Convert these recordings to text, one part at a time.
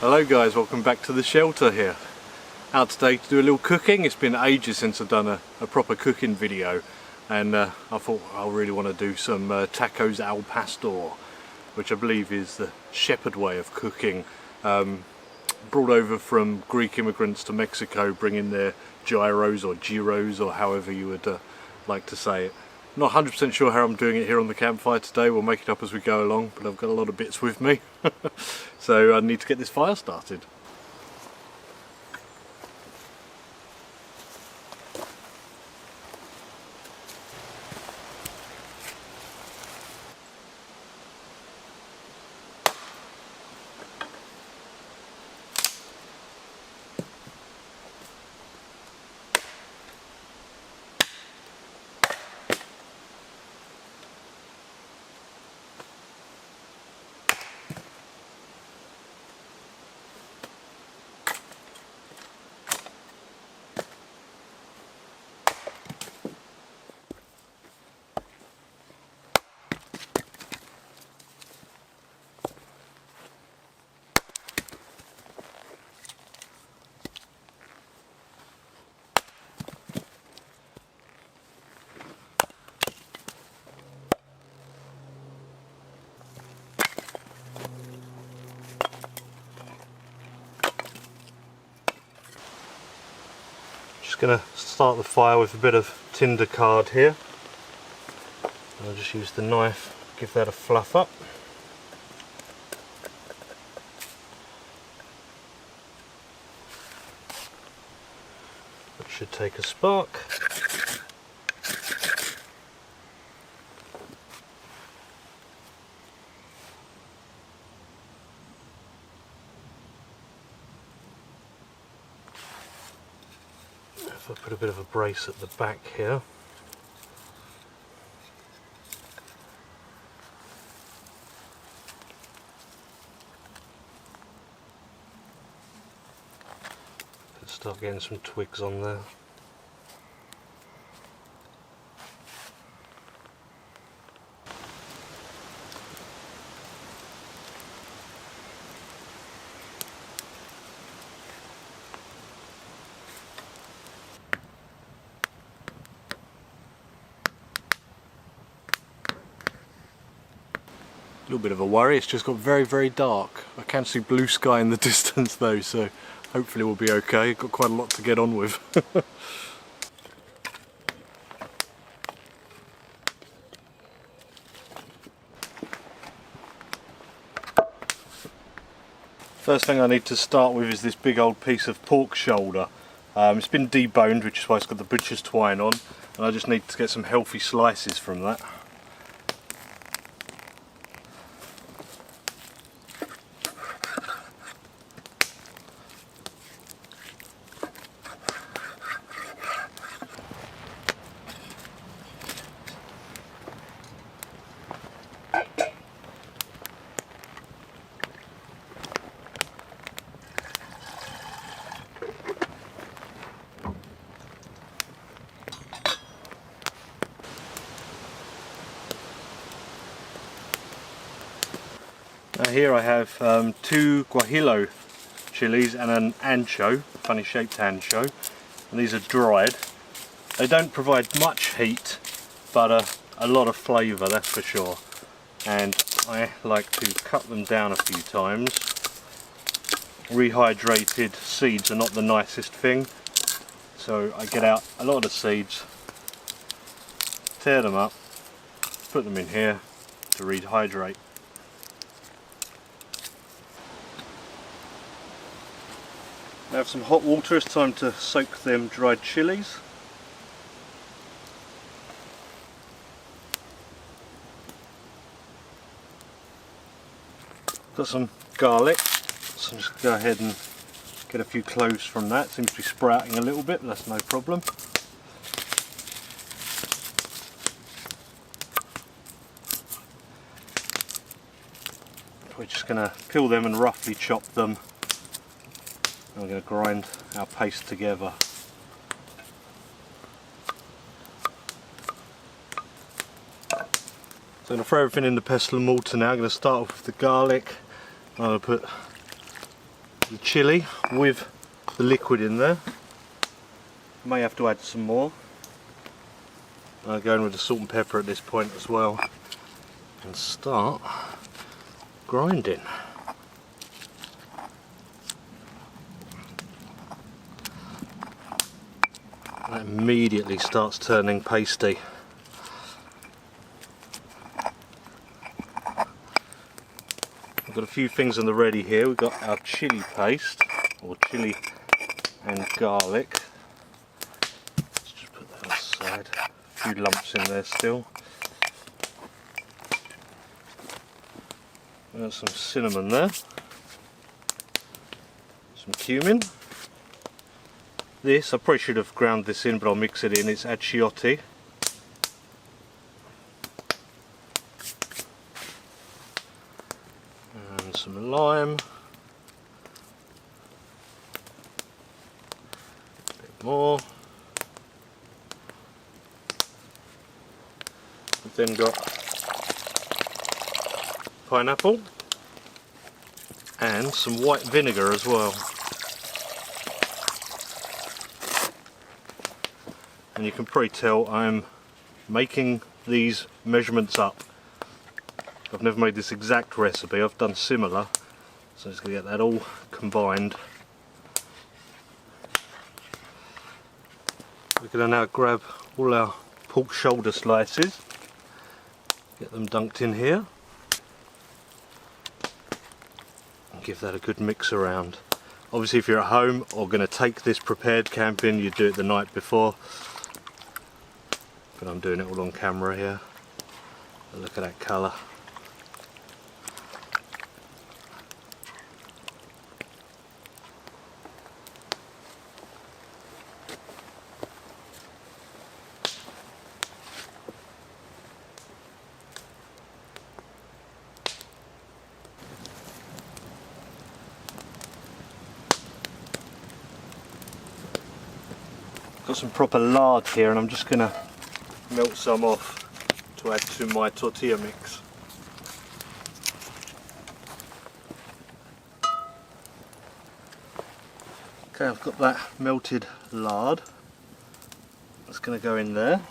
Hello guys, welcome back to the shelter here. Out today to do a little cooking. It's been ages since I've done a proper cooking video, and I thought I really want to do some tacos al pastor, which I believe is the shepherd way of cooking. Brought over from Greek immigrants to Mexico, bringing their gyros or gyros or however you would like to say it. Not 100% sure how I'm doing it here on the campfire today. We'll make it up as we go along, but I've got a lot of bits with me. So I need to get this fire started. Just going to start the fire with a bit of tinder card here. I'll just use the knife, give that a fluff up. That should take a spark. If I put a bit of a brace at the back here. Let's start getting some twigs on there. A little bit of a worry, it's just got very dark. I can see blue sky in the distance though, so hopefully we'll be okay. Got quite a lot to get on with. First thing I need to start with is this big old piece of pork shoulder. It's been deboned, which is why it's got the butcher's twine on, and I just need to get some healthy slices from that. Now here I have 2 guajillo chilies and an ancho, funny shaped ancho, and these are dried. They don't provide much heat, but a lot of flavour, that's for sure. And I like to cut them down a few times. Rehydrated seeds are not the nicest thing, so I get out a lot of the seeds, tear them up, put them in here to rehydrate. Now have some hot water, it's time to soak them dried chilies. Got some garlic, so just go ahead and get a few cloves from that. Seems to be sprouting a little bit, but that's no problem. We're just going to peel them and roughly chop them. We're going to grind our paste together. So I'm going to throw everything in the pestle and mortar now. I'm going to start off with the garlic. I'm going to put the chilli with the liquid in there. May have to add some more. I'll go in with the salt and pepper at this point as well and start grinding. That immediately starts turning pasty. I've got a few things on the ready here. We've got our chili paste, or chili and garlic. Let's just put that aside. A few lumps in there still. There's some cinnamon there. Some cumin. This, I probably should have ground this in, but I'll mix it in. It's achiote. And some lime. A bit more. We've then got pineapple and some white vinegar as well. And you can probably tell I'm making these measurements up. I've never made this exact recipe, I've done similar, so I'm just going to get that all combined. We're going to now grab all our pork shoulder slices, get them dunked in here, and give that a good mix around. Obviously if you're at home or going to take this prepared camping, you do it the night before. But I'm doing it all on camera here. Look at that colour. Got some proper lard here, and I'm just going to melt some off to add to my tortilla mix. Okay, I've got that melted lard. That's going to go in there.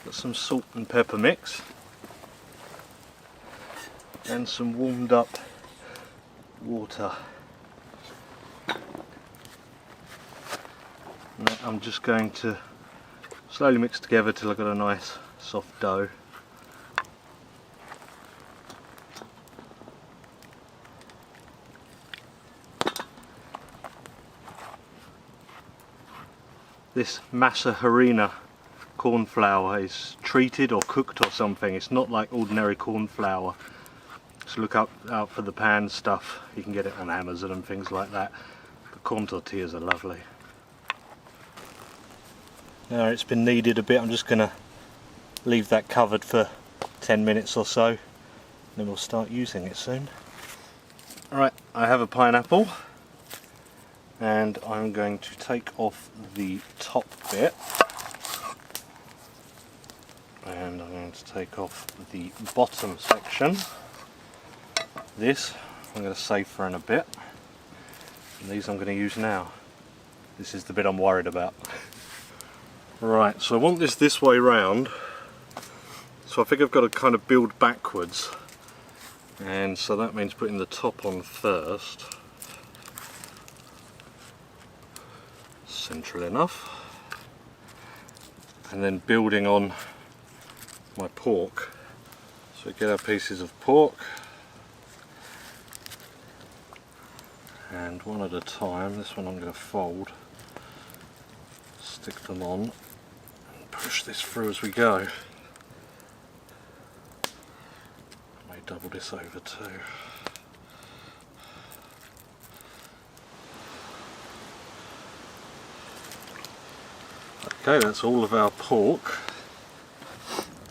Got some salt and pepper mix. And some warmed up water. And that I'm just going to slowly mix together till I've got a nice soft dough. This masa harina corn flour is treated or cooked or something. It's not like ordinary corn flour. So look out for the pan stuff. You can get it on Amazon and things like that. The corn tortillas are lovely. Now it's been kneaded a bit. I'm just going to leave that covered for 10 minutes or so. Then we'll start using it soon. Alright, I have a pineapple. And I'm going to take off the top bit. And I'm going to take off the bottom section. This I'm going to save for in a bit. And these I'm going to use now. This is the bit I'm worried about. Right, so I want this way round. So I think I've got to kind of build backwards. And so that means putting the top on first. Central enough. And then building on my pork. So get our pieces of pork. And one at a time. This one I'm going to fold. Stick them on. And push this through as we go. I may double this over too. Okay, that's all of our pork,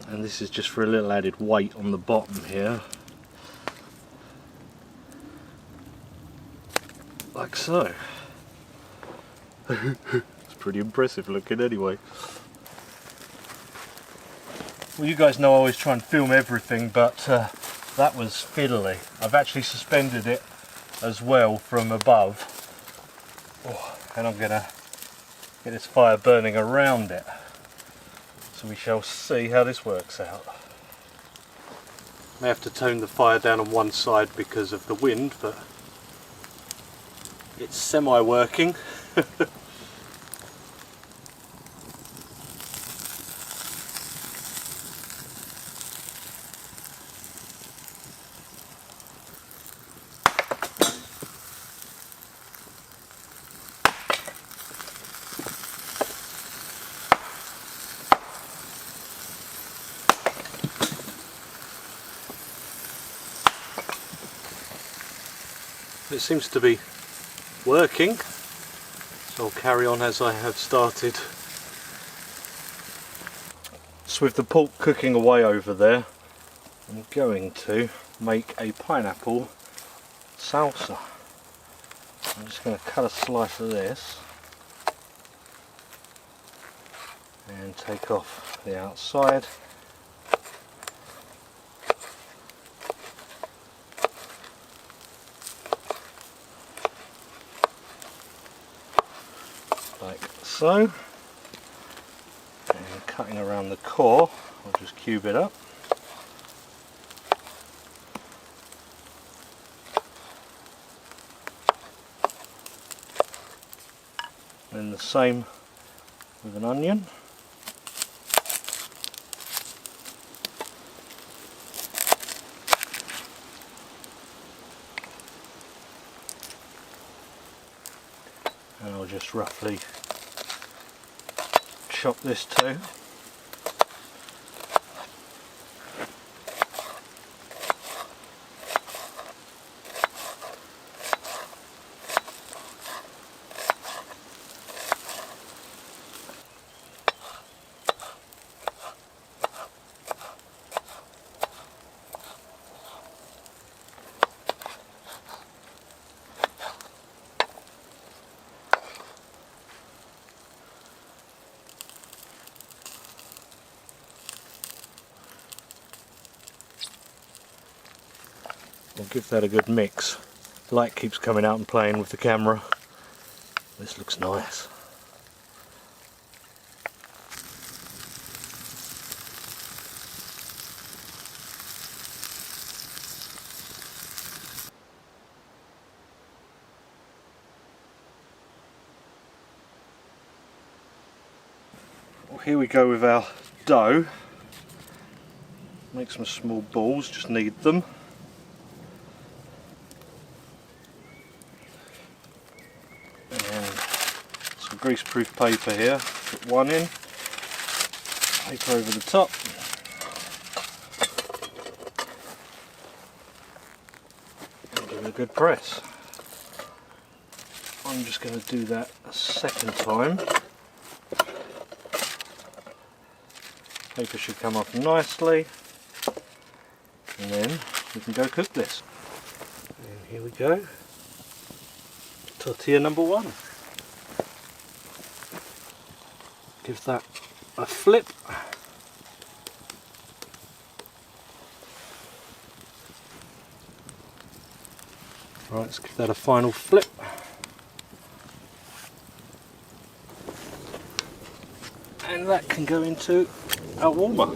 and this is just for a little added weight on the bottom here, like so. It's pretty impressive looking anyway. Well, you guys know I always try and film everything, but That was fiddly. I've actually suspended it as well from above. Oh, and I'm gonna get this fire burning around it. So we shall see how this works out. May have to tone the fire down on one side because of the wind, but it's semi-working. It seems to be working, so I'll carry on as I have started. So with the pork cooking away over there, I'm going to make a pineapple salsa. I'm just going to cut a slice of this and take off the outside. Like so, and cutting around the core, I'll just cube it up. And the same with an onion. And I'll just roughly chop this too. I'll give that a good mix. Light keeps coming out and playing with the camera. This looks nice. Well, here we go with our dough. Make some small balls, just knead them. Greaseproof paper here, put one in, paper over the top, and give it a good press. I'm just going to do that a second time. Paper should come up nicely, and then we can go cook this. And here we go, tortilla number one. Give that a flip. Right, let's give that a final flip. And that can go into our warmer.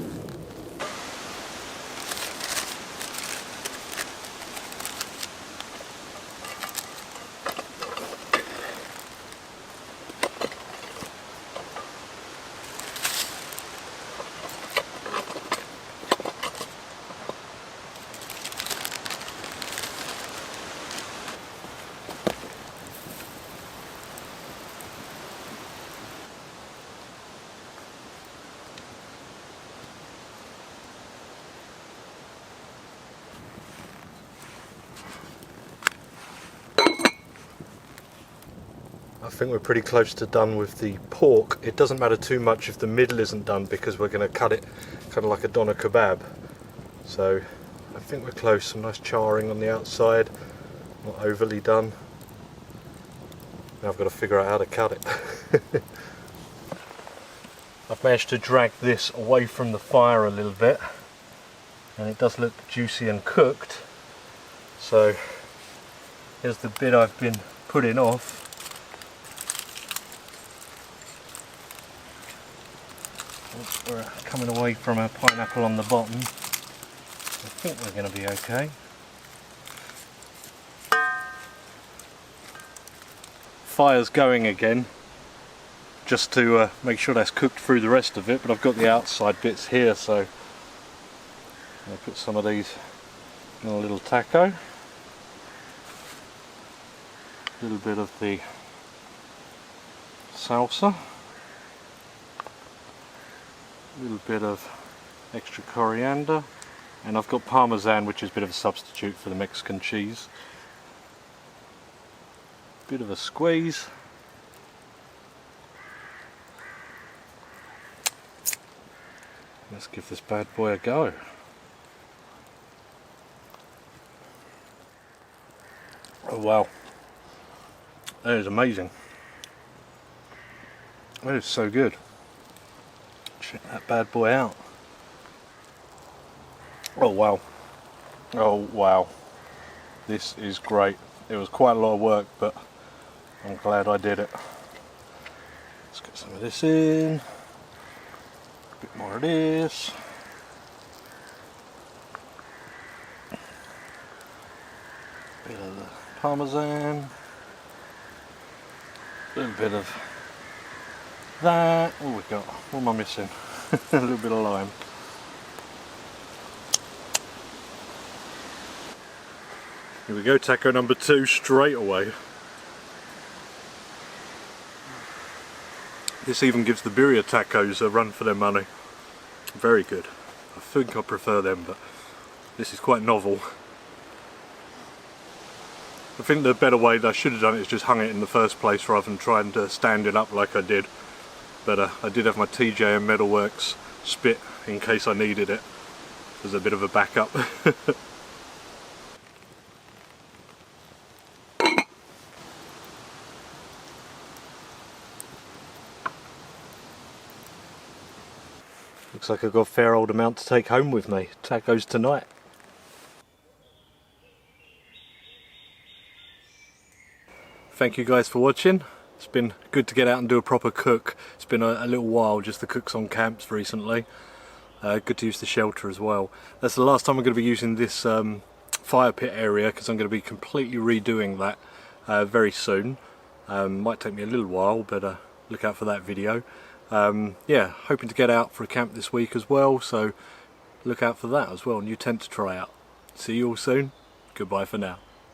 I think we're pretty close to done with the pork. It doesn't matter too much if the middle isn't done because we're going to cut it kind of like a doner kebab. So I think we're close. Some nice charring on the outside, not overly done. Now I've got to figure out how to cut it. I've managed to drag this away from the fire a little bit and it does look juicy and cooked. So here's the bit I've been putting off. We're coming away from our pineapple on the bottom. I think we're going to be okay. Fire's going again, just to make sure that's cooked through the rest of it, but I've got the outside bits here, so I'll put some of these in a little taco. A little bit of the salsa. A little bit of extra coriander, and I've got parmesan, which is a bit of a substitute for the Mexican cheese. Bit of a squeeze. Let's give this bad boy a go. Oh wow, that is amazing. That is so good. Check that bad boy out. Oh wow. Oh wow. This is great. It was quite a lot of work, but I'm glad I did it. Let's get some of this in. A bit more of this. A bit of the parmesan. A little bit of that. Oh, we got. What am I missing? A little bit of lime. Here we go, taco number 2 straight away. This even gives the birria tacos a run for their money. Very good. I think I prefer them, but this is quite novel. I think the better way that I should have done it is just hung it in the first place rather than trying to stand it up like I did. But I did have my TJ and Metalworks spit in case I needed it as a bit of a backup. Looks like I've got a fair old amount to take home with me. Tacos tonight. Thank you guys for watching. It's been good to get out and do a proper cook. It's been a little while just to cook on camps recently. Good to use the shelter as well. That's the last time I'm going to be using this fire pit area, because I'm going to be completely redoing that very soon. Might take me a little while, but look out for that video. Yeah, hoping to get out for a camp this week as well, so look out for that as well. New tent to try out. See you all soon. Goodbye for now.